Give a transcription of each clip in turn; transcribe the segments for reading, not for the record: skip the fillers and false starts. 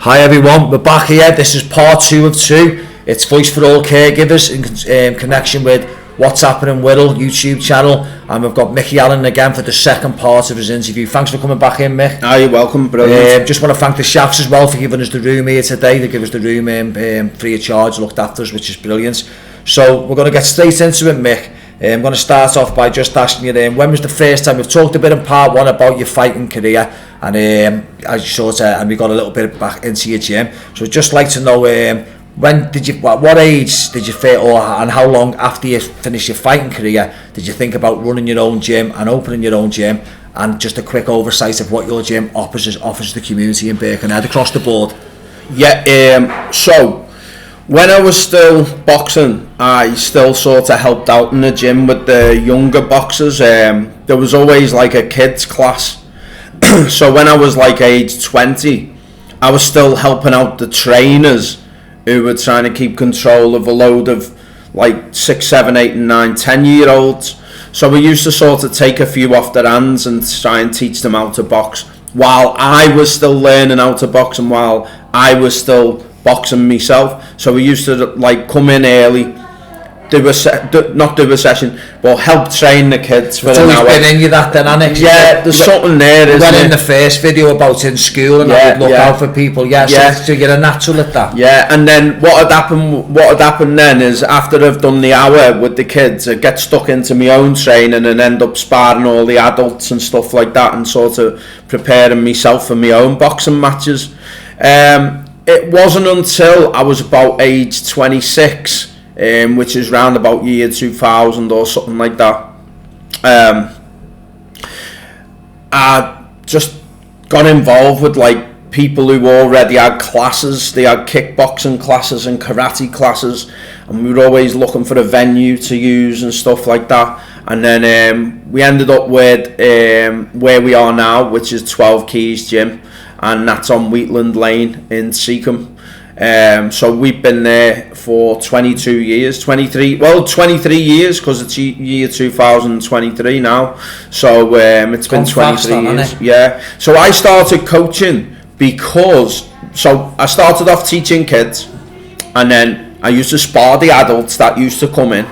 Hi everyone, we're back here. This is part 2 of 2. It's Voice for All Caregivers in connection with What's Happening Whittle YouTube channel, and we've got Mickey Allen again for the second part of his interview. Thanks for coming back in, Mick. You're welcome, brilliant. Just want to thank the chefs as well for giving us the room here today. They give us the room free of charge, looked after us, which is brilliant. So we're going to get straight into it, Mick. I'm going to start off by just asking you, when was the first time, we've talked a bit in part 1 about your fighting career, and and we got a little bit back into your gym, so I'd just like to know, when did you, what age did you feel, and how long after you finished your fighting career did you think about running your own gym and opening your own gym, and just a quick oversight of what your gym offers the community in Birkenhead across the board? Yeah, so when I was still boxing, I still sort of helped out in the gym with the younger boxers. There was always like a kids class. So when I was like age 20, I was still helping out the trainers who were trying to keep control of a load of like 6, 7, 8 and 9, 10-year-olds. So we used to sort of take a few off their hands and try and teach them how to box while I was still learning how to box and while I was still boxing myself. So we used to like come in early, not do a session, but help train the kids for an hour. It's always been in you that then, Annex. Yeah, there's something there, isn't it? In the first video about in school and I would look out for people. So you're a natural at that. Yeah, and then what had happened then is after I've done the hour with the kids, I get stuck into my own training and end up sparring all the adults and stuff like that, and sort of preparing myself for my own boxing matches. It wasn't until I was about age 26, which is round about year 2000 or something like that, I just got involved with like people who already had classes. They had kickboxing classes and karate classes, and we were always looking for a venue to use and stuff like that. And then we ended up with where we are now, which is 12 Keys Gym, and that's on Wheatland Lane in Seacombe. So we've been there for 23 years, because it's year 2023 now. So it's been 23 years. Yeah. So I started coaching because, I started off teaching kids, and then I used to spar the adults that used to come in,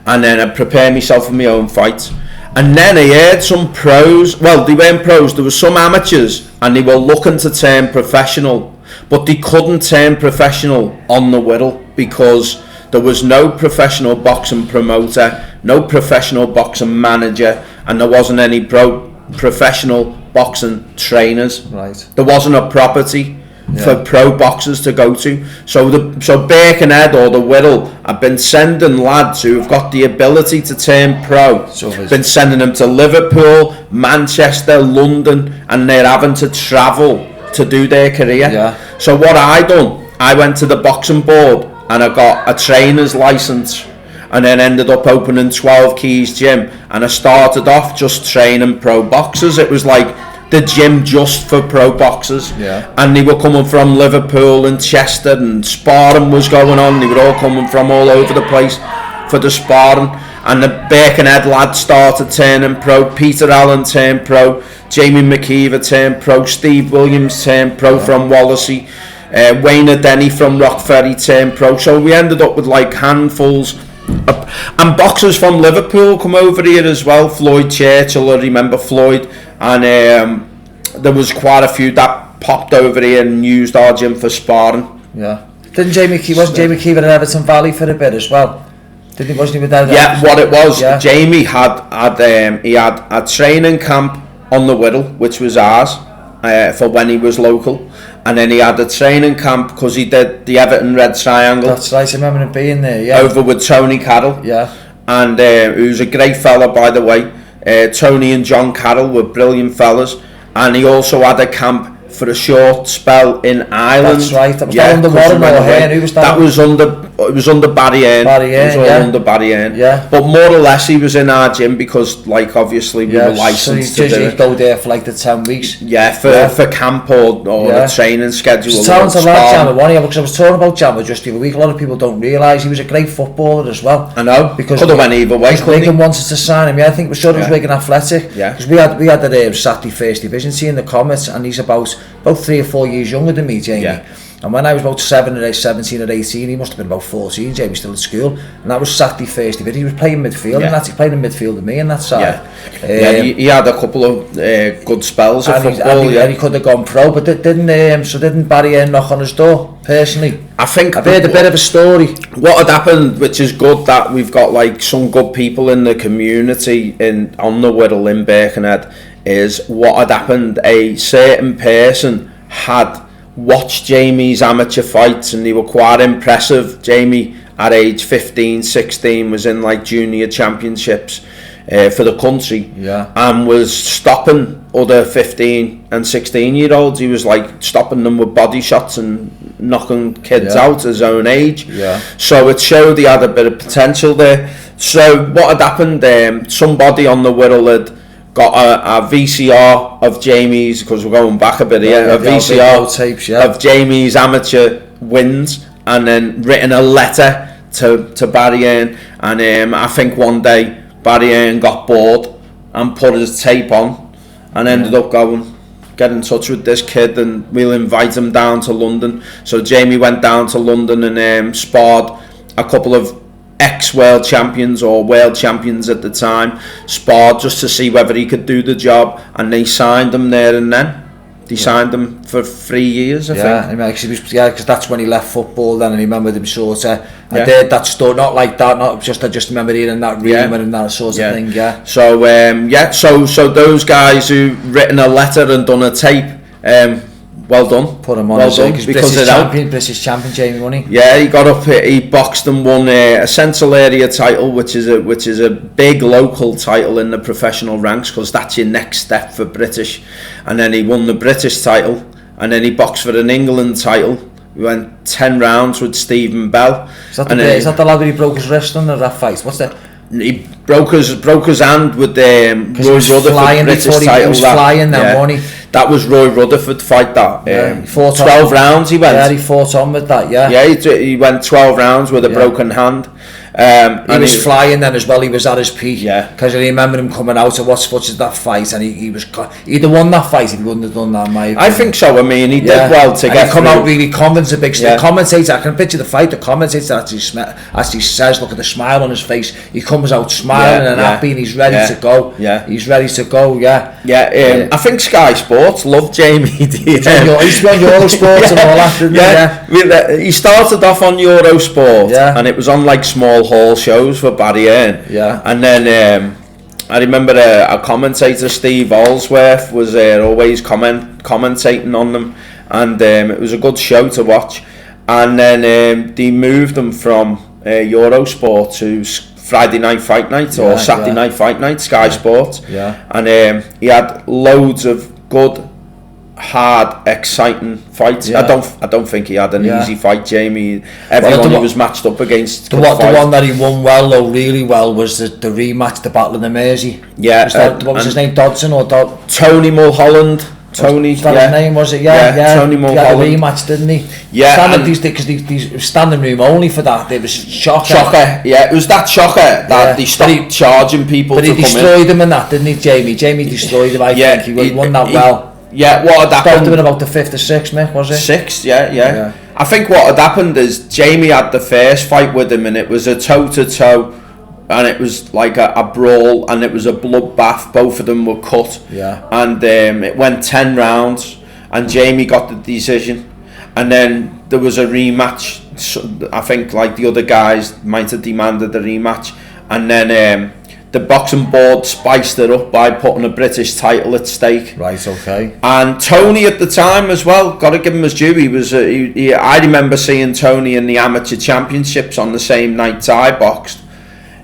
and then I'd prepare myself for my own fights. And then I heard some pros, well, they weren't pros, there were some amateurs, and they were looking to turn professional, but they couldn't turn professional on the Whittle because there was no professional boxing promoter, no professional boxing manager, and there wasn't any professional boxing trainers. Right. There wasn't a property for pro boxers to go to. So Birkenhead or the Whittle have been sending lads who have got the ability to turn pro. Been sending them to Liverpool, Manchester, London, and they're having to travel to do their career. Yeah. So what I done, I went to the boxing board and I got a trainer's license, and then ended up opening 12 Keys Gym, and I started off just training pro boxers. It was like the gym just for pro boxers, and they were coming from Liverpool and Chester, and sparring was going on. They were all coming from all over the place for the sparring, and the Birkenhead lads started turning pro. Peter Allen turned pro, Jamie McKeever turned pro, Steve Williams turned pro from Wallasey, Wayne Denny from Rock Ferry turned pro. So we ended up with like handfuls. And boxers from Liverpool come over here as well. Floyd Churchill, I remember Floyd, and there was quite a few that popped over here and used our gym for sparring. Yeah. Jamie Keever in Everton Valley for a bit as well? Wasn't he with that? Yeah, what it was, Jamie had a training camp on the Whittle, which was ours, for when he was local. And then he had a training camp because he did the Everton Red Triangle. That's right, I remember him being there, over with Tony Carroll. Yeah. And he was a great fella, by the way. Tony and John Carroll were brilliant fellas. And he also had a camp for a short spell in Ireland. That's right, that was under Warren or Hearn. Who was that? It was under Barry Hearn. It was all under Barry Hearn. Yeah. But more or less he was in our gym because, like, obviously we were licensed to do it. Go there for like the 10 weeks. Yeah, for camp or the training schedule. It's talented lad, Jammer, wasn't he? Because I was talking about Jammer just the other week. A lot of people don't realise he was a great footballer as well. I know. Because could have went either way. Wigan wanted to sign him. Yeah, I think it was sure it was Wigan Athletic. Yeah. Because we had the Saturday First Division team in the Comets, and he's about about 3 or 4 years younger than me, Jamie. Yeah. And when I was about 17 or 18, he must have been about 14, Jamie, still at school. And that was Saturday, Thursday, but he was playing midfield, and he played in midfield with me on that side. He had a couple of good spells of football. He could have gone pro, but didn't Barry Hearn knock on his door, personally? I think I've heard a bit of a story. What had happened, which is good, that we've got like some good people in the community on the Whittle in Birkenhead, is what had happened. A certain person had watched Jamie's amateur fights and they were quite impressive. Jamie at age 15, 16 was in like junior championships for the country, and was stopping other 15 and 16 year olds. He was like stopping them with body shots and knocking kids out his own age. So it showed he had a bit of potential there. So what had happened, somebody on the Whittle had got a VCR of Jamie's, because we're going back a bit here, a VCR tapes, of Jamie's amateur wins, and then written a letter to Barry Hearn. And I think one day Barry Hearn got bored and put his tape on and ended up get in touch with this kid and we'll invite him down to London. So Jamie went down to London and sparred a couple of ex-world champions or world champions at the time, sparred just to see whether he could do the job, and they signed him there and then. They signed him for 3 years, I think. I mean, because that's when he left football then, and he remembered him sort of. I did that story, not like that, not just, I just remember hearing that rumour and that sort of thing, So, so those guys who written a letter and done a tape, well done. Put him on because British champion Jamie Money. Yeah, he got up, he boxed and won a Central Area title, which is a big local title in the professional ranks, because that's your next step for British. And then he won the British title, and then he boxed for an England title. We went 10 rounds with Stephen Bell. Is that the lad where he broke his wrist on that fight? What's that? He broke his hand with Roy Rutherford British title. He was flying that morning. That was Roy Rutherford fight that. He fought 12 rounds he went. Yeah, he fought on with that, he went 12 rounds with a broken hand. He was flying then as well. He was at his peak. Because I remember him coming out of what's that fight, and he'd have won that fight if he wouldn't have done that. I think so. I mean, he did well to get come out really confident, a big commentator. I can picture the fight. The commentator actually says, "Look at the smile on his face. He comes out smiling and happy, and he's ready to go. He's ready to go. I think Sky Sports loved Jamie. He's on Eurosport and all that. Didn't he? He started off on Eurosport, and it was on like small hall shows for Barry Hearn. And then I remember a commentator, Steve Allsworth, was always commentating on them, and it was a good show to watch. And then they moved them from Eurosport to Friday Night Fight Night or Saturday Night Fight Night, Sky Sports. And he had loads of good, hard, exciting fights. I don't think he had an easy fight, Jamie. Everyone he was matched up against. The one that he won well, though, really well, was the rematch, the Battle of the Mersey. What was his name? Dodson or Tony Mulholland. Tony, his name, was it? Tony Mulholland. He had a rematch, didn't he? Because these standing room only for that. It was Shocker. It was that Shocker that they stopped charging people to come in. But he destroyed him in that, didn't he, Jamie? Jamie destroyed him, I think. He won that well. What had happened? Stopped him in about the 5th or 6th, Mick, was it? 6th, I think what had happened is Jamie had the first fight with him, and it was a toe-to-toe, and it was like a brawl, and it was a bloodbath. Both of them were cut, and it went 10 rounds, and Jamie got the decision. And then there was a rematch. I think like the other guys might have demanded the rematch, and then the boxing board spiced it up by putting a British title at stake. Right, okay. And Tony at the time as well, got to give him his due. He was. I remember seeing Tony in the amateur championships on the same night I boxed,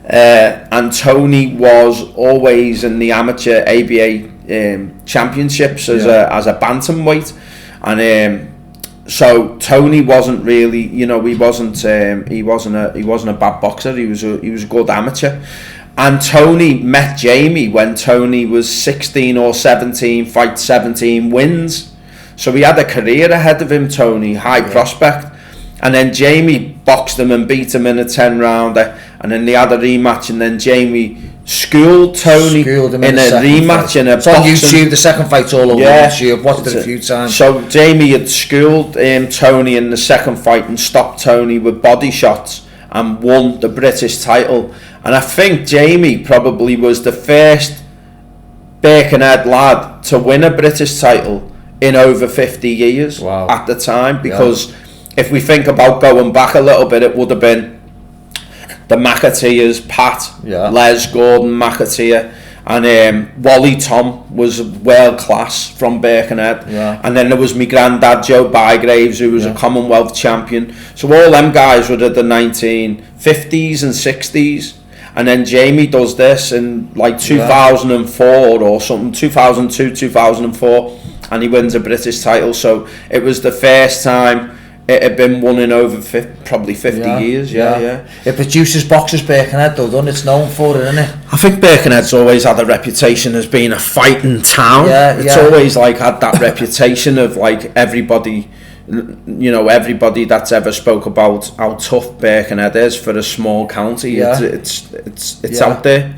and Tony was always in the amateur ABA championships as a bantamweight, and so Tony wasn't really, he wasn't a bad boxer. He was a good amateur. And Tony met Jamie when Tony was 16 or 17, fight 17, wins. So he had a career ahead of him, Tony, high prospect. And then Jamie boxed him and beat him in a 10 rounder. And then they had a rematch, and then Jamie schooled Tony Schooled him in a rematch fight. in a it's on boxing. YouTube. The second fight's all over YouTube. I've watched it a few times. So Jamie had schooled Tony in the second fight and stopped Tony with body shots and won the British title. And I think Jamie probably was the first Birkenhead lad to win a British title in over 50 years at the time, because if we think about going back a little bit, it would have been the McAteers, Pat, Les, Gordon, McAteer, and Wally Tom was world class from Birkenhead, and then there was my granddad Joe Bygraves, who was a Commonwealth champion. So all them guys were at the 1950s and 60s, and then Jamie does this in like 2004 or something, 2002, 2004, and he wins a British title. So it was the first time it had been won in over probably 50 years. It produces boxers, Birkenhead, though, doesn't it? It's known for it, isn't it? I think Birkenhead's always had a reputation as being a fighting town. It's always like had that reputation of like everybody, you know, everybody that's ever spoke about how tough Birkenhead is for a small county. It's out there.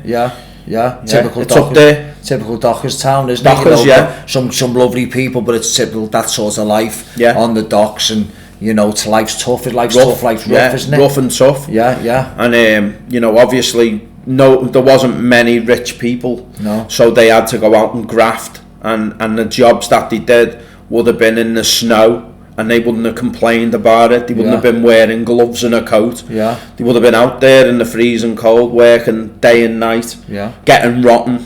Typical it's up there. Typical Dockers town, isn't Dockers, it? You know, some lovely people, but it's typical that sort of life on the docks, and you know, it's life's tough. Life's tough, life's rough, isn't it? Rough and tough. And you know, obviously, there wasn't many rich people, so they had to go out and graft, and the jobs that they did would have been in the snow, and they wouldn't have complained about it. They wouldn't have been wearing gloves and a coat. They would have been out there in the freezing cold, working day and night, getting rotten,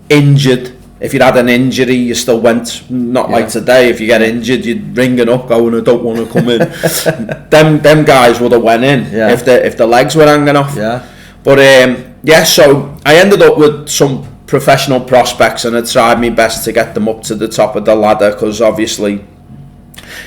injured. If you'd had an injury, you still went. Not like today. If you get injured, you'd ring it up, going, "I don't want to come in." them guys would have went in if the legs were hanging off. But so I ended up with some professional prospects, and I tried my best to get them up to the top of the ladder, because obviously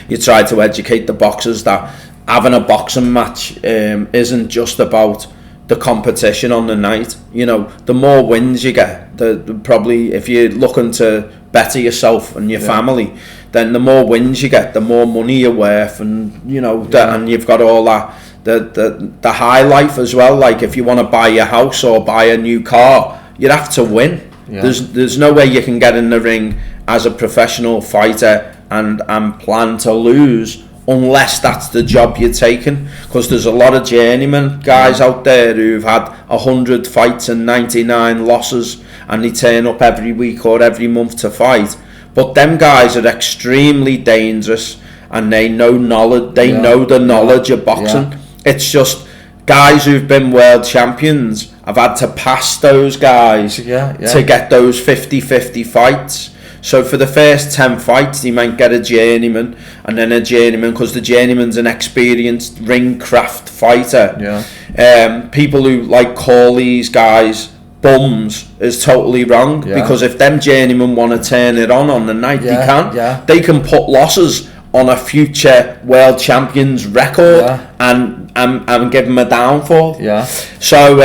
you try to educate the boxers that having a boxing match isn't just about the competition on the night. You know, the more wins you get, the probably, if you're looking to better yourself and your family, then the more wins you get, the more money you're worth, and you know, and you've got all that the high life as well. Like if you want to buy your house or buy a new car, you'd have to win. There's no way you can get in the ring as a professional fighter and plan to lose, unless that's the job you're taking, because there's a lot of journeyman guys out there who've had 100 fights and 99 losses, and they turn up every week or every month to fight. But them guys are extremely dangerous, and they know knowledge. They know the knowledge of boxing. It's just guys who've been world champions have had to pass those guys to get those 50-50 fights. So for the first 10 fights, they might get a journeyman, and then a journeyman, because the journeyman's an experienced ring craft fighter. People who like call these guys bums is totally wrong, because if them journeymen want to turn it on the night, they can. They can put losses on a future world champion's record and give them a downfall. So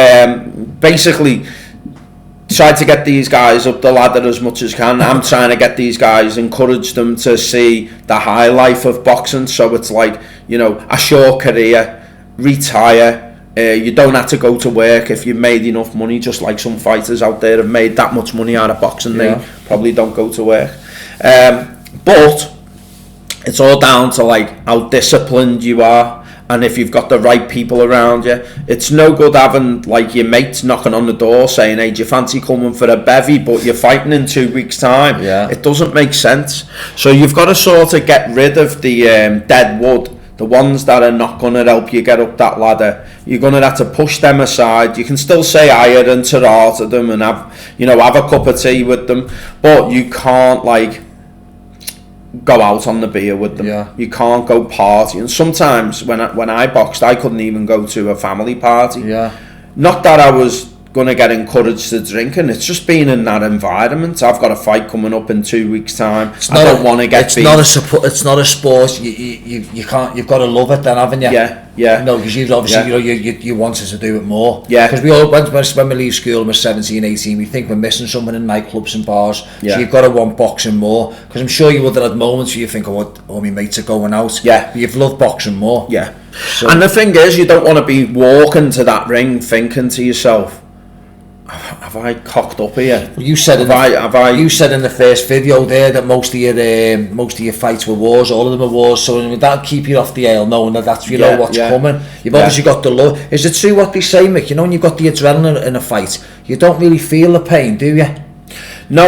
basically, try to get these guys up the ladder as much as can. I'm trying to get these guys, encourage them to see the high life of boxing. So it's like, you know, a short career, retire. You don't have to go to work if you've made enough money, just like some fighters out there have made that much money out of boxing. They probably don't go to work. But it's all down to like how disciplined you are, and if you've got the right people around you. It's no good having like your mates knocking on the door saying, "Hey, do you fancy coming for a bevy, but you're fighting in 2 weeks' time?" It doesn't make sense. So you've got to sort of get rid of the dead wood, the ones that are not going to help you get up that ladder. You're going to have to push them aside. You can still say hiya and ta-ra to them and have a cup of tea with them, but you can't like go out on the beer with them. You can't go party. And sometimes when I boxed, I couldn't even go to a family party. Not that I was going to get encouraged to drinking, it's just being in that environment. I've got a fight coming up in 2 weeks' time. I don't want to get beat. It's not a sport. You can't. You've got to love it, then, haven't you? No, because you've obviously you wanted to do it more. Because we all when we leave school and we're 17, 18, we think we're missing something in nightclubs and bars. So you've got to want boxing more. Because I'm sure you would have had moments where you think, oh, my mates are going out. But you've loved boxing more. So, and the thing is, you don't want to be walking to that ring thinking to yourself, have I cocked up here? Well, you said you said in the first video there that most of your fights were wars, all of them are wars. So I mean, that'll keep you off the ale, knowing that that's know what's coming. You've obviously got the love. Is it true what they say, Mick? You know, when you've got the adrenaline in a fight, you don't really feel the pain, do you? No,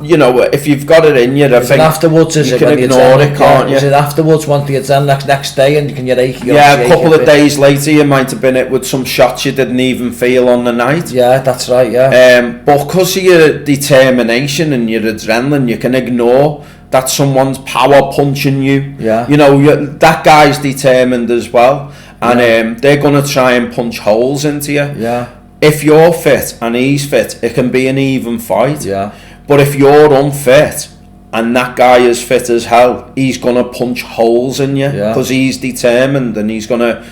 you know, if you've got it in you, I think afterwards, you can ignore it, can't you? Is it afterwards, once the adrenaline next day, and can you ache? Yeah, a couple of days later, you might have been hit with some shots you didn't even feel on the night. Yeah, that's right. Yeah. But because of your determination and your adrenaline, you can ignore that someone's power punching you. Yeah. You know, that guy's determined as well, and they're gonna try and punch holes into you. Yeah. If you're fit and he's fit, it can be an even fight. Yeah. But if you're unfit and that guy is fit as hell, he's gonna punch holes in you because he's determined and he's gonna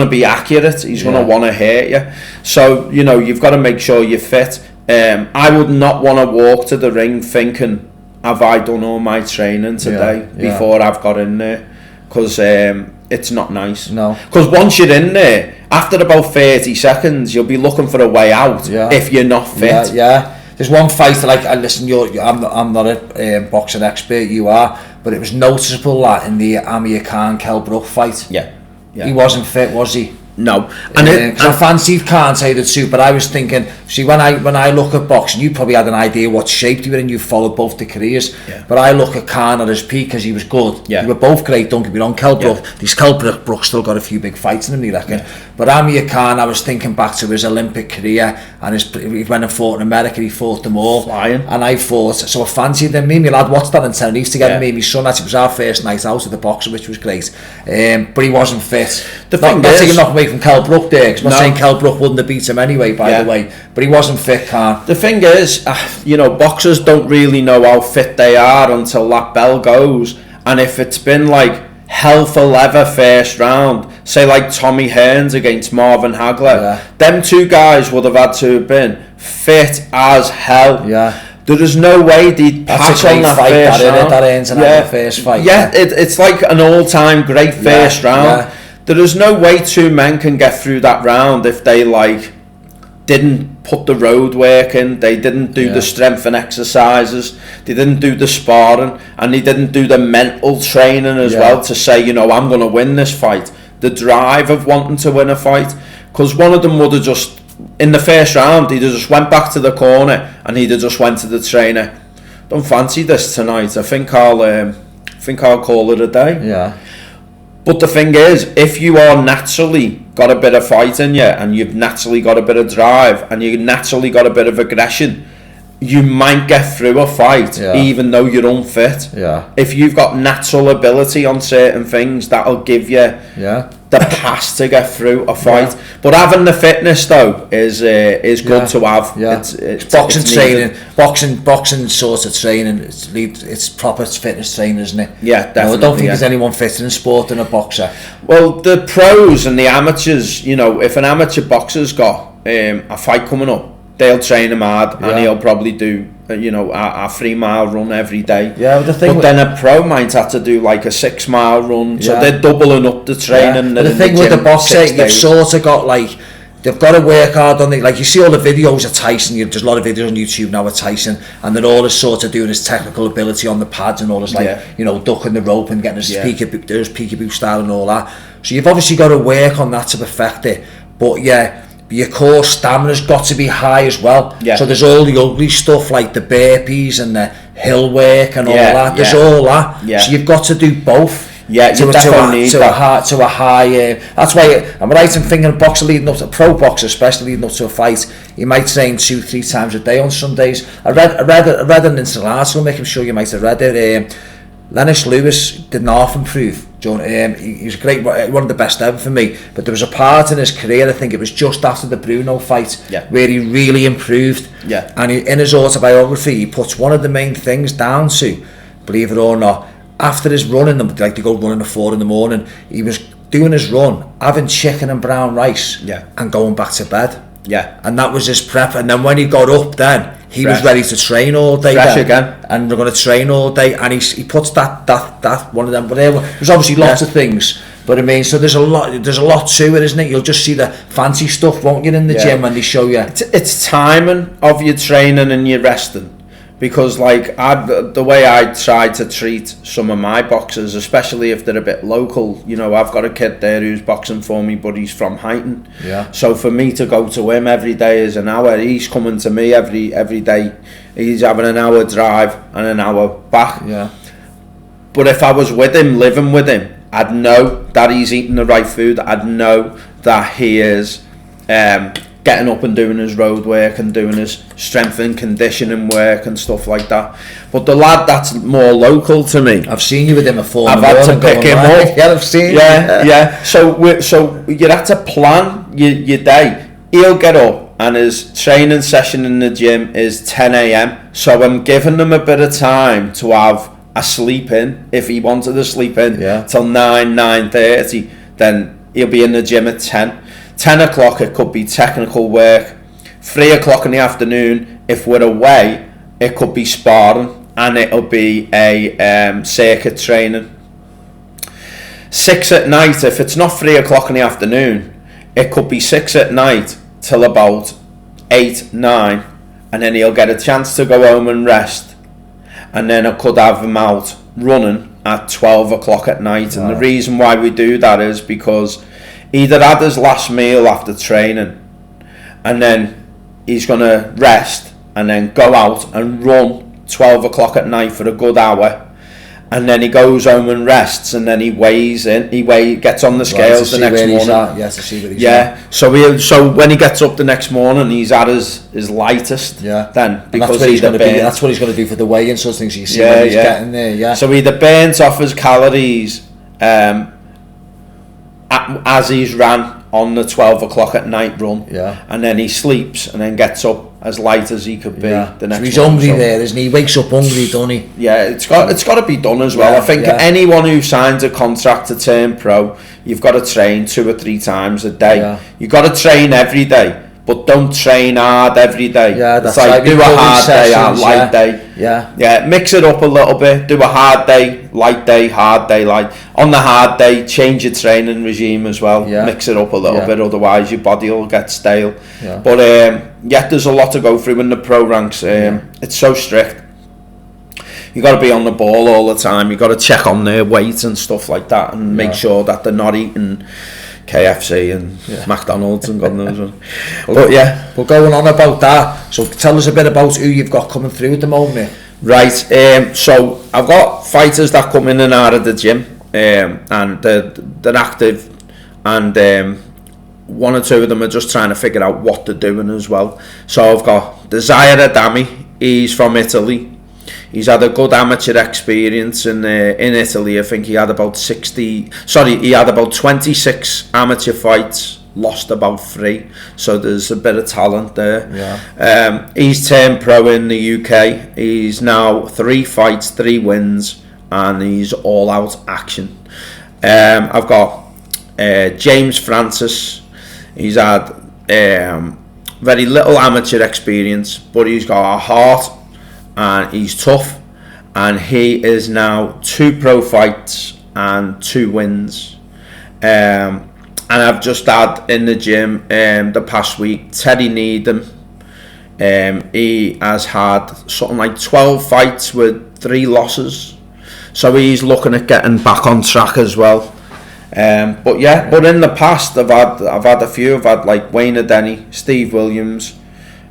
be accurate. He's gonna want to hurt you. So you know, you've got to make sure you're fit. I would not want to walk to the ring thinking, have I done all my training today before I've got in there? Because it's not nice. No. Because once you're in there, after about 30 seconds, you'll be looking for a way out if you're not fit. Yeah. There's one fight, like, listen, I'm not a boxing expert, you are, but it was noticeable that in the Amir Khan Kell Brook fight, he wasn't fit, was he? No, and I fancied Khan, tell you the truth, but I was thinking, see, when I look at boxing, you probably had an idea what shape you were in, you followed both the careers, but I look at Khan at his peak because he was good. They were both great, don't get me wrong. Kell Brook, these Kell Brook still got a few big fights in him, you reckon? But Amir Khan, I was thinking back to his Olympic career, and he went and fought in America, he fought them all. Flying. And I fought, so I fancied them. Me and my lad watched that in Tenerife together, me and my son, actually, it was our first night out of the boxing, which was great. But he wasn't fit. The thing not is, taking nothing away from Kell Brook there, because I'm not saying Kell Brook wouldn't have beat him anyway, by the way, but he wasn't fit, Khan. The thing is, you know, boxers don't really know how fit they are until that bell goes, and if it's been like hell for leather first round, say like Tommy Hearns against Marvin Hagler, them two guys would have had to have been fit as hell. There is no way they'd pass on that fight, first round. That ends in the first fight. It's like an all-time great first round. There is no way two men can get through that round if they like didn't put the road work in, they didn't do the strength and exercises, they didn't do the sparring, and they didn't do the mental training as well to say, you know, I'm going to win this fight. The drive of wanting to win a fight, because one of them would have just, in the first round, he'd have just went back to the corner and he'd have just went to the trainer, don't fancy this tonight, I think I'll call it a day. But the thing is, if you are naturally got a bit of fight in you, and you've naturally got a bit of drive, and you've naturally got a bit of aggression, you might get through a fight even though you're unfit. If you've got natural ability on certain things, that'll give you the pass to get through a fight. But having the fitness though is good to have. It's boxing training, boxing sort of training. It's proper fitness training, isn't it? Yeah, definitely. I don't think there's anyone fitter in sport than a boxer. Well, the pros and the amateurs, you know, if an amateur boxer's got a fight coming up, they'll train him hard, and he'll probably do, you know, a 3-mile run every day. But then a pro might have to do like a 6-mile run, so they're doubling up the training. But the thing with the boxer, you've sort of got like, they've got to work hard on it. Like you see all the videos of Tyson, there's a lot of videos on YouTube now of Tyson, and then all this sort of doing his technical ability on the pads and all this, like, you know, ducking the rope and getting his peekaboo style and all that. So you've obviously got to work on that to perfect it. But your core stamina's got to be high as well. So there's all the ugly stuff like the burpees and the hill work and all that. There's all that. So you've got to do both. To a high. That's why I'm right in thinking a boxer leading up to a pro boxer, especially leading up to a fight, he might train 2-3 times a day on Sundays. I read an instant article, making sure you might have read it. Lennox Lewis didn't half improve. He was great, one of the best ever for me. But there was a part in his career, I think it was just after the Bruno fight, where he really improved. And in his autobiography, he puts one of the main things down to, believe it or not, after his running, like to go running at 4 a.m, he was doing his run, having chicken and brown rice, and going back to bed. And that was his prep. And then when he got up, then he was ready to train all day fresh then, again, and they're going to train all day, and he puts that one of them. But there's obviously lots of things. But I mean, so there's a lot to it, isn't it? You'll just see the fancy stuff, won't you, in the gym when they show you. It's timing of your training and your resting. Because like the way I try to treat some of my boxers, especially if they're a bit local, you know, I've got a kid there who's boxing for me, but he's from Highton. Yeah. So for me to go to him every day is an hour. He's coming to me every day. He's having an hour drive and an hour back. Yeah. But if I was with him, living with him, I'd know that he's eating the right food. I'd know that he is getting up and doing his road work and doing his strength and conditioning work and stuff like that. But the lad that's more local to me, I've seen you with him at 4 I've had to pick him up. Yeah, I've seen. Yeah. So you have to plan your day. He'll get up and his training session in the gym is 10 a.m. So I'm giving him a bit of time to have a sleep in, if he wanted to sleep in, till 9:30. Then he'll be in the gym at 10 o'clock. It could be technical work. 3 o'clock in the afternoon, if we're away, it could be sparring, and it'll be a circuit training. 6 at night, if it's not 3 o'clock in the afternoon, it could be 6 at night till about 8, 9, and then he'll get a chance to go home and rest, and then I could have him out running at 12 o'clock at night. And the reason why we do that is because he'd had his last meal after training, and then he's going to rest and then go out and run 12 o'clock at night for a good hour, and then he goes home and rests, and then he gets on the scales the next morning. To see where he's at. So when he gets up the next morning, he's at his lightest. Then, because that's what he's going to do for the weigh-in, so things you see when he's getting there. So he either burns off his calories as he's ran on the 12 o'clock at night run, and then he sleeps and then gets up as light as he could be the next. So he's hungry there, isn't he? He wakes up hungry, doesn't he? Yeah, it's got to be done as well. I think anyone who signs a contract to turn pro, you've got to train 2 or 3 times a day. You've got to train every day, but don't train hard every day. That's like do a hard day, a light day. Mix it up a little bit. Do a hard day, hard day, light. On the hard day, change your training regime as well. Mix it up a little bit, otherwise your body will get stale. But there's a lot to go through in the pro ranks. It's so strict. You got to be on the ball all the time. You got to check on their weight and stuff like that, and make sure that they're not eating KFC and McDonald's and God knows what. But going on about that, so tell us a bit about who you've got coming through at the moment. Right, so I've got fighters that come in and out of the gym, and they're active, and one or two of them are just trying to figure out what they're doing as well. So I've got Desire Adami. He's from Italy. He's had a good amateur experience in Italy. I think he had about 26 amateur fights, lost about 3. So there's a bit of talent there. He's turned pro in the UK. He's now 3 fights, 3 wins, and he's all out action. I've got James Francis. He's had very little amateur experience, but he's got a heart and he's tough, and he is now 2 pro fights and 2 wins. And I've just had in the gym the past week Teddy Needham. He has had something like 12 fights with 3 losses, so he's looking at getting back on track as well. But in the past I've had a few. I've had like Wayne Adeni, Steve Williams,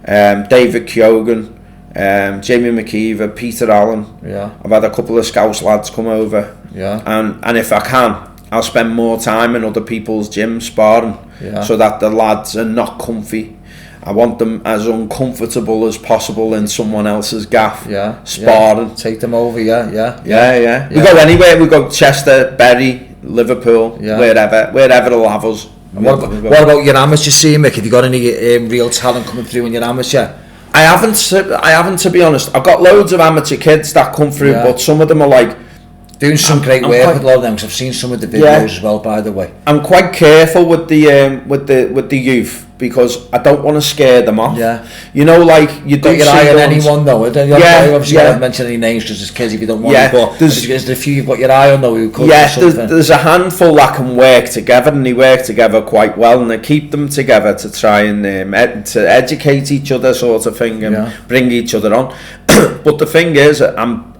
David Kyogan, Jamie McKeever, Peter Allen. I've had a couple of Scouse lads come over. And if I can, I'll spend more time in other people's gyms sparring, so that the lads are not comfy. I want them as uncomfortable as possible in someone else's gaff, sparring. Take them over, We go anywhere. We go Chester, Bury, Liverpool, wherever they'll have us. What about your amateur scene, Mick? Have you got any real talent coming through in your amateur? I haven't, to be honest. I've got loads of amateur kids that come through, but some of them are like Doing some great work with a lot of them, because I've seen some of the videos as well, by the way. I'm quite careful with the youth, because I don't want to scare them off. Yeah. You know, like, you Got do your eye on anyone though? Obviously, yeah. don't mention any names because there's kids if you don't want to. But there's a few you've got your eye on though who could. There's a handful that can work together, and they work together quite well, and they keep them together to try and to educate each other, sort of thing, and bring each other on. But the thing is, I'm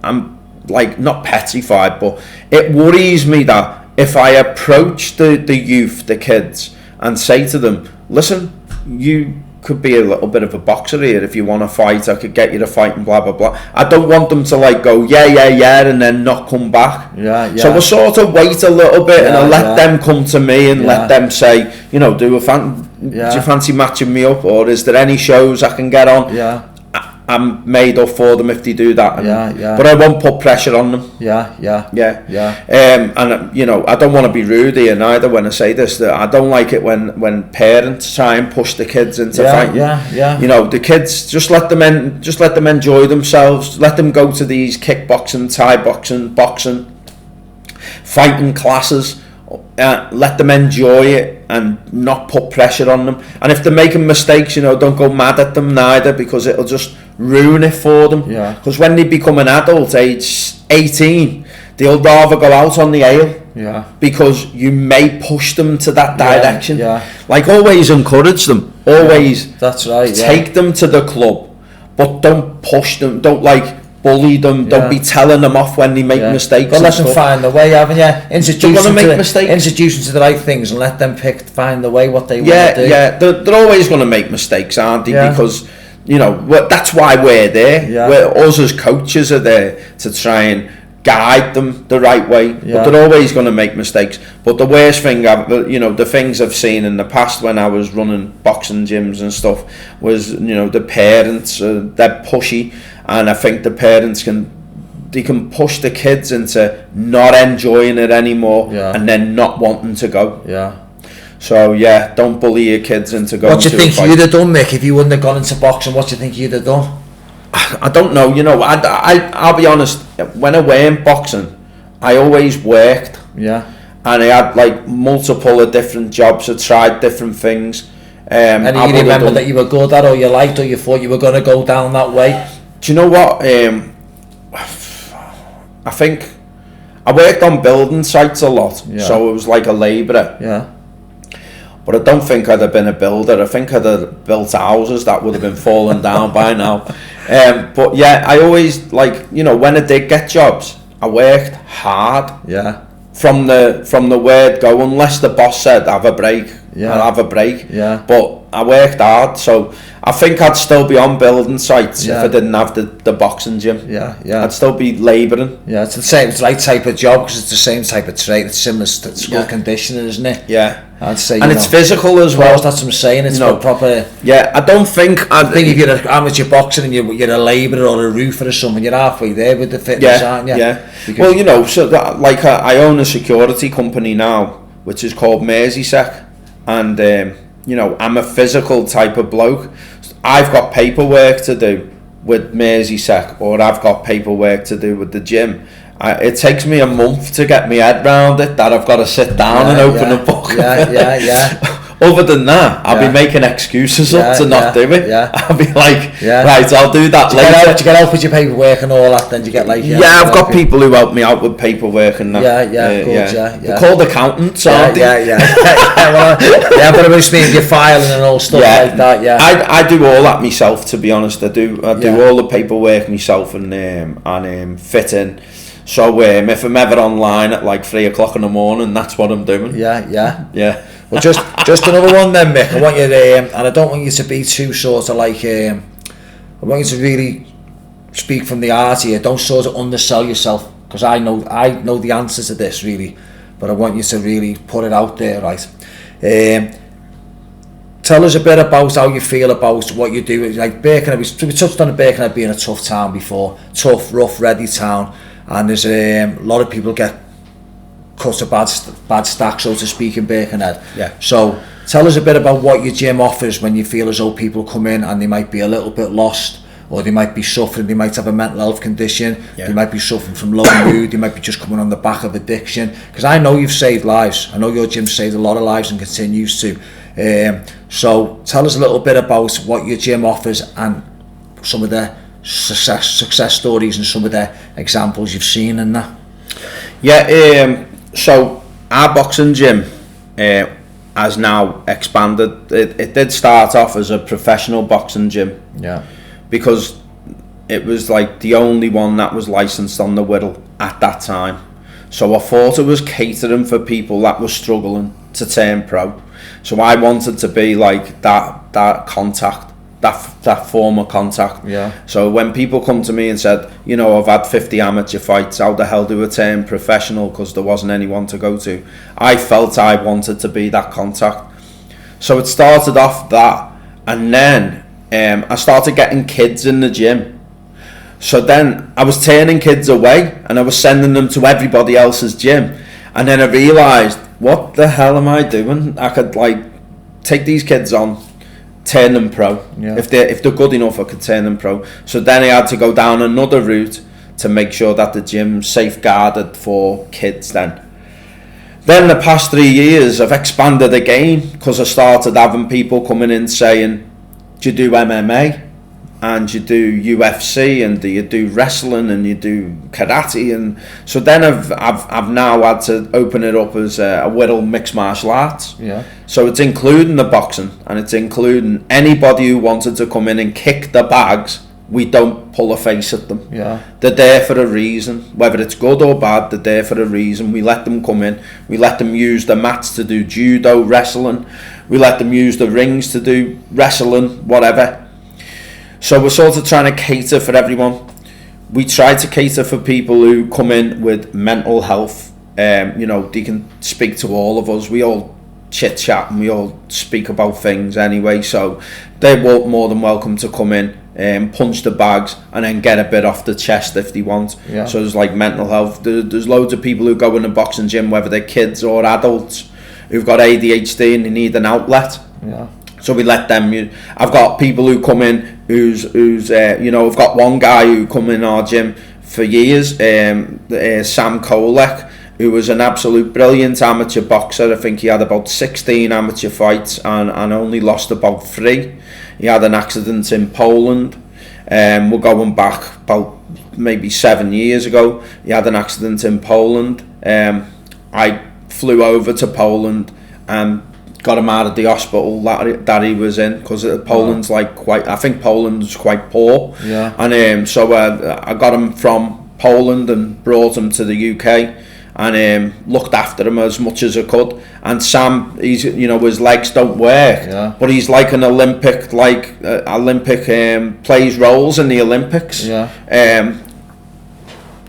like, not petrified, but it worries me that if I approach the youth, the kids, and say to them, listen, you could be a little bit of a boxer here. If you want to fight, I could get you to fight, and blah blah blah. I don't want them to like go yeah and then not come back. So I sort of wait a little bit, and I let them come to me, and let them say, you know, do you fancy matching me up, or is there any shows I can get on? I'm made up for them if they do that, but I won't put pressure on them. And you know, I don't want to be rude here neither when I say this, that I don't like it when parents try and push the kids into fighting. You know, the kids, just let them enjoy themselves. Let them go to these kickboxing, Thai boxing, fighting classes. Let them enjoy it and not put pressure on them. And if they're making mistakes, you know, don't go mad at them neither, because it'll just ruin it for them. Because when they become an adult, age 18, they'll rather go out on the ale. Because you may push them to that direction. Like, always encourage them. Always. That's right. Take them to the club, but don't push them. Don't like bully them. Don't be telling them off when they make mistakes. But let them find the way, haven't you? Introduce them to the right things, and let them find the way what they want to do. They're always going to make mistakes, aren't they? Because, you know, that's why we're there. Us as coaches are there to try and guide them the right way. But they're always going to make mistakes. But the worst thing, the things I've seen in the past when I was running boxing gyms and stuff, was, you know, the parents, they're pushy. And I think the parents can push the kids into not enjoying it anymore, and then not wanting to go. So don't bully your kids into going. What do you think you'd have done, Mick, if you wouldn't have gone into boxing? What do you think you'd have done? I don't know. You know, I'll be honest. When I weren't boxing, I always worked. And I had like multiple of different jobs. I tried different things. And you remember that you were good at, or you liked, or you thought you were going to go down that way? Do you know what? I think I worked on building sites a lot, so it was like a labourer. But I don't think I'd have been a builder. I think I'd have built houses that would have been falling down by now. But I always, like, you know, when I did get jobs, I worked hard. From the word go, unless the boss said have a break, I'll have a break. But I worked hard, so I think I'd still be on building sites if I didn't have the boxing gym. I'd still be labouring. It's the right type of job, because it's the same type of trade. It's similar to school conditioning, isn't it? I'd say. And it's physical as well. That's what I'm saying. It's proper. I don't think. I think if you're an amateur boxer and you're a labourer or a roofer or something, you're halfway there with the fitness, aren't you? Well, you know, so that, like, I own a security company now, which is called VFAC, and you know, I'm a physical type of bloke. I've got paperwork to do with VFAC, or I've got paperwork to do with the gym. It takes me a month to get my head round it, that I've got to sit down and open a book. Other than that, I'll be making excuses up to not do it. I'll be like, right, I'll do that later. Do you get help with your paperwork and all that? Then do you get like... I've got people who help me out with paperwork and that. They're called accountants, aren't they? But it must mean you're filing and all stuff like that. I do all that myself, to be honest. I do all the paperwork myself and fit in. So if I'm ever online at like 3 o'clock in the morning, that's what I'm doing. Well, just another one then, Mick. I want you to, and I don't want you to be too sort of like, I want you to really speak from the heart here. Don't sort of undersell yourself, because I know the answer to this really, but I want you to really put it out there, right? Tell us a bit about how you feel about what you do. Like Birkenhead, we touched on Birkenhead being a tough town before, tough, rough, ready town, and there's a lot of people get cut a bad stack, so to speak, in Birkenhead. So tell us a bit about what your gym offers when you feel as though people come in and they might be a little bit lost, or they might be suffering, they might have a mental health condition, they might be suffering from low mood, they might be just coming on the back of addiction. Because I know you've saved lives. I know your gym saved a lot of lives and continues to. So tell us a little bit about what your gym offers and some of the success stories and some of the examples you've seen in that. So our boxing gym has now expanded. It did start off as a professional boxing gym, because it was like the only one that was licensed on the Whittle at that time. So I thought it was catering for people that were struggling to turn pro. So I wanted to be like that contact, that form of contact. So when people come to me and said, you know, I've had 50 amateur fights, how the hell do I turn professional, because there wasn't anyone to go to, I felt I wanted to be that contact. So it started off that, and then I started getting kids in the gym. So then I was turning kids away and I was sending them to everybody else's gym, and then I realised, what the hell am I doing? I could like take these kids on, turn them pro. If they're good enough, I could turn them pro. So then I had to go down another route to make sure that the gym's safeguarded for kids. Then the past 3 years I've expanded again, because I started having people coming in saying, do you do MMA, and you do UFC, and you do wrestling, and you do karate? And so then I've now had to open it up as a Whittle mixed martial arts. So it's including the boxing, and it's including anybody who wanted to come in and kick the bags. We don't pull a face at them. They're there for a reason. Whether it's good or bad, they're there for a reason. We let them come in. We let them use the mats to do judo, wrestling. We let them use the rings to do wrestling, whatever. So we're sort of trying to cater for everyone. We try to cater for people who come in with mental health. You know, they can speak to all of us. We all chit chat and we all speak about things anyway. So they're more than welcome to come in, punch the bags, and then get a bit off the chest if they want. So there's like mental health. There's loads of people who go in the boxing gym, whether they're kids or adults, who've got ADHD and they need an outlet. So we let them. I've got people who come in who's you know, I've got one guy who come in our gym for years, Sam Kolek, who was an absolute brilliant amateur boxer. I think he had about 16 amateur fights and only lost about 3. He had an accident in Poland. We're going back about maybe 7 years ago. He had an accident in Poland. I flew over to Poland and got him out of the hospital that he was in, because Poland's like I think Poland's quite poor. And so I got him from Poland and brought him to the UK, and looked after him as much as I could. And Sam, he's, you know, his legs don't work, but he's like an Olympic, plays roles in the Olympics.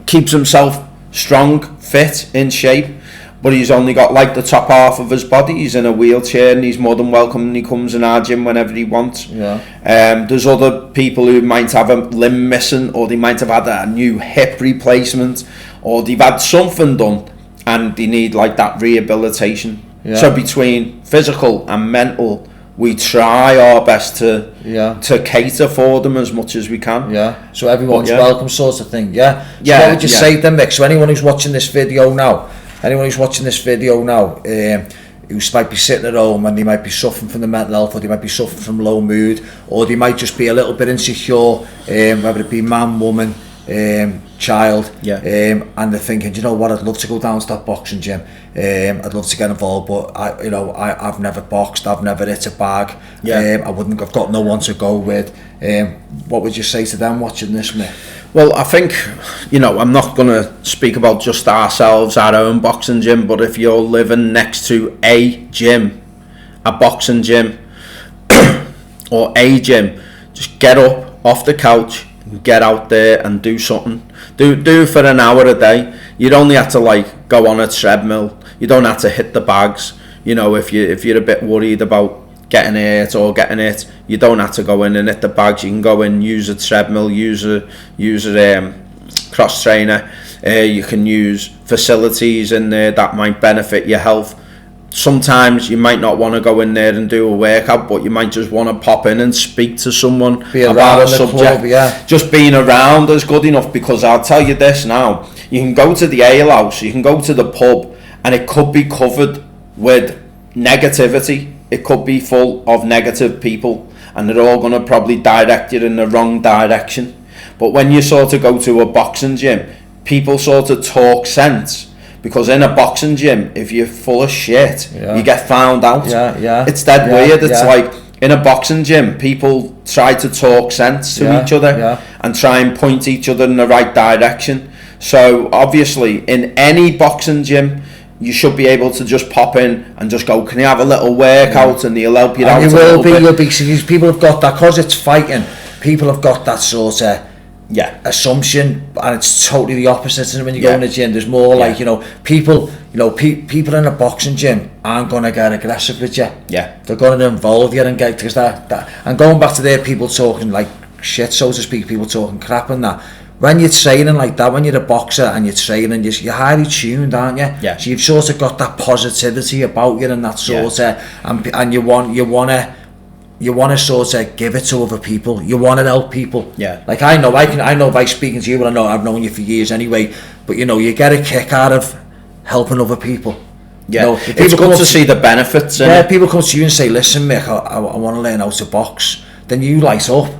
Keeps himself strong, fit, in shape, but he's only got like the top half of his body. He's in a wheelchair, and he's more than welcome, and he comes in our gym whenever he wants. There's other people who might have a limb missing, or they might have had a new hip replacement, or they've had something done and they need like that rehabilitation. So between physical and mental, we try our best to cater for them as much as we can. So everyone's welcome, sort of thing. So what would you say then, Mick? So anyone who's watching this video now, who might be sitting at home and they might be suffering from the mental health, or they might be suffering from low mood, or they might just be a little bit insecure, whether it be man, woman, child, and they're thinking, you know what, I'd love to go down to that boxing gym, I'd love to get involved, but I've never boxed, I've never hit a bag, I've got no one to go with. What would you say to them watching this, Mick? Well, I think, you know, I'm not going to speak about just ourselves, our own boxing gym, but if you're living next to a gym, a boxing gym, or a gym, just get up off the couch, get out there and do something. Do for an hour a day. You don't have to like go on a treadmill. You don't have to hit the bags. You know, if you're a bit worried about getting hurt or getting it, you don't have to go in and hit the bags. You can go in, use a treadmill, use a cross trainer. You can use facilities in there that might benefit your health. sometimes you might not want to go in there and do a workout, but you might just want to pop in and speak to someone about a subject. Club, just being around is good enough, because I'll tell you this now, you can go to the ale house, you can go to the pub, and it could be covered with negativity. It could be full of negative people, and they're all going to probably direct you in the wrong direction. But when you sort of go to a boxing gym, people sort of talk sense, because in a boxing gym, if you're full of shit, you get found out. It's dead weird. It's like in a boxing gym, people try to talk sense to each other and try and point each other in the right direction. So obviously in any boxing gym, you should be able to just pop in and just go, can you have a little workout, and he'll help you out. You will be, people have got that, because it's fighting, people have got that sort of assumption, and it's totally the opposite. And when you go in the gym, there's more like, people in a boxing gym aren't going to get aggressive with you. They're going to involve you and get, because that, and going back to there, people talking like shit, so to speak, people talking crap and that. When you're training like that, when you're a boxer and you're training, you're highly tuned, aren't you? So you've sort of got that positivity about you and that sort of, and you want to sort of give it to other people. You want to help people. Like I know by speaking to you, but I know I've known you for years anyway. But you get a kick out of helping other people. It's good to see the benefits. People come to you and say, "Listen, Mick, I want to learn how to box." Then you light up.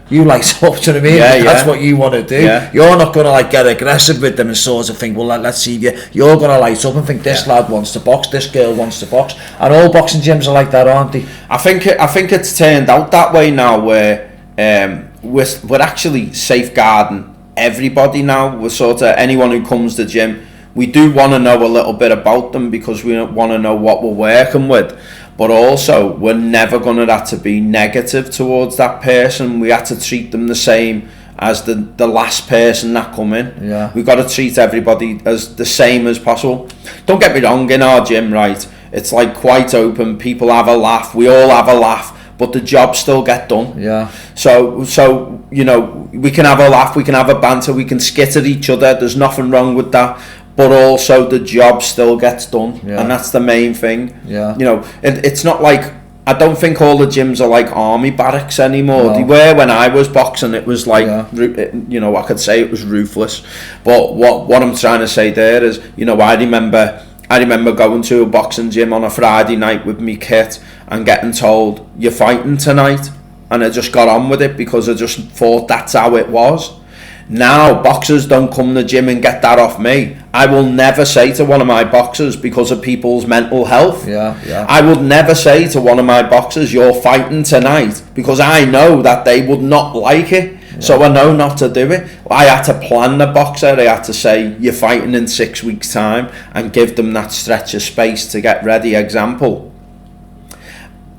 You light up, do you know what I mean? That's what you want to do. You're not going to like get aggressive with them and sort of think, well, let's see if you're going to light up and think this lad wants to box, this girl wants to box, and all boxing gyms are like that, aren't they? I think it's turned out that way now, where we're actually safeguarding everybody now. We're sort of, anyone who comes to the gym, we do want to know a little bit about them, because we want to know what we're working with. But also, we're never going to have to be negative towards that person. We have to treat them the same as the last person that come in. We've got to treat everybody as the same as possible. Don't get me wrong, in our gym, right, it's like quite open. People have a laugh. We all have a laugh, but the job still get done. So we can have a laugh, we can have a banter, we can skit at each other. There's nothing wrong with that. But also the job still gets done, and that's the main thing. It's not like, I don't think all the gyms are like army barracks anymore. They were when I was boxing. It was like, I could say it was ruthless. But what I'm trying to say there is, I remember going to a boxing gym on a Friday night with me kit and getting told, "You're fighting tonight," and I just got on with it, because I just thought that's how it was. Now boxers don't come to the gym and get that off me. I will never say to one of my boxers, because of people's mental health, I would never say to one of my boxers, "You're fighting tonight," because I know that they would not like it. So I know not to do it. I had to plan the boxer. I had to say, "You're fighting in 6 weeks time," and give them that stretch of space to get ready. Example,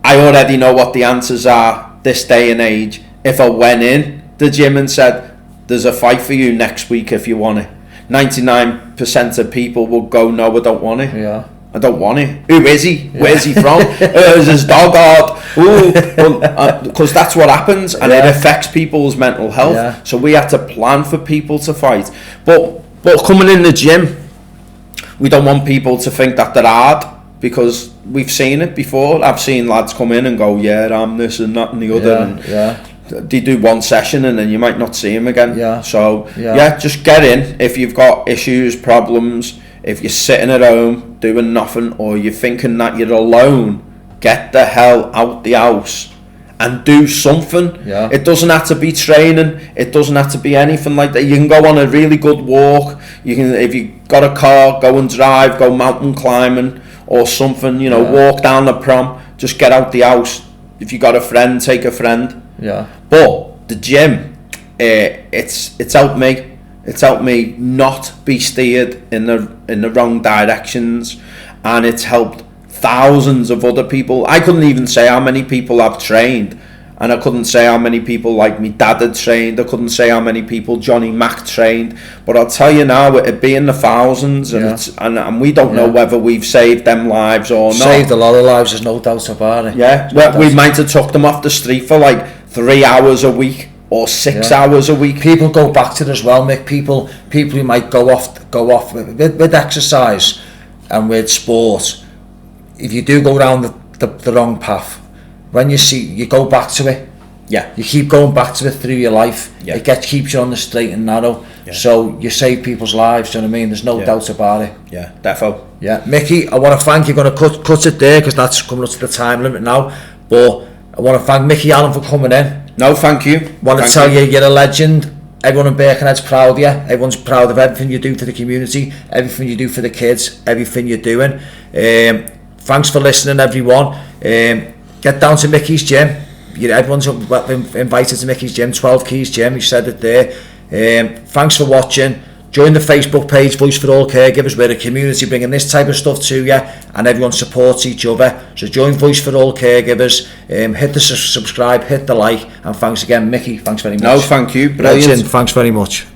I already know what the answers are this day and age. If I went in the gym and said, "There's a fight for you next week if you want it," 99% of people will go, "No, I don't want it. I don't want it. Who is he? Where's he from? Is his dog hard?" Because that's what happens, and it affects people's mental health. So we have to plan for people to fight. But coming in the gym, we don't want people to think that they're hard, because we've seen it before. I've seen lads come in and go, "I'm this and that and the other," and they do one session and then you might not see him again. So just get in. If you've got issues, problems, if you're sitting at home doing nothing, or you're thinking that you're alone, get the hell out the house and do something. It doesn't have to be training, it doesn't have to be anything like that. You can go on a really good walk, you can, if you got a car, go and drive, go mountain climbing or something, walk down the prom. Just get out the house. If you got a friend, take a friend. But the gym, it's helped me. It's helped me not be steered in the wrong directions, and it's helped thousands of other people. I couldn't even say how many people I've trained, and I couldn't say how many people like me dad had trained. I couldn't say how many people Johnny Mack trained. But I'll tell you now, it'd be in the thousands, and we don't know whether we've saved them lives or not. Saved a lot of lives, there's no doubt about it. We might have took them off the street for like 3 hours a week or 6 hours a week. People go back to it as well, Mick. People who might go off with exercise and with sport. if you do go down the wrong path, when you go back to it. Yeah. You keep going back to it through your life. Yeah. It keeps you on the straight and narrow. Yeah. So you save people's lives, do you know what I mean? There's no doubt about it. Yeah, defo. Yeah, Mickey, I want to thank you. Going to cut it there because that's coming up to the time limit now. But I want to thank Mickey Allen for coming in. No, thank you. Want to tell you, you're a legend. Everyone in Birkenhead's proud of you. Everyone's proud of everything you do for the community, everything you do for the kids, everything you're doing. Thanks for listening, everyone. Get down to Mickey's gym. Everyone's invited to Mickey's gym, 12 Keys Gym. He said it there. Thanks for watching. Join the Facebook page, Voice for All Caregivers. We're a community bringing this type of stuff to you, and everyone supports each other. So join Voice for All Caregivers. Hit the subscribe, hit the like, and thanks again, Mickey. Thanks very much. No, thank you. Brilliant. Thanks very much.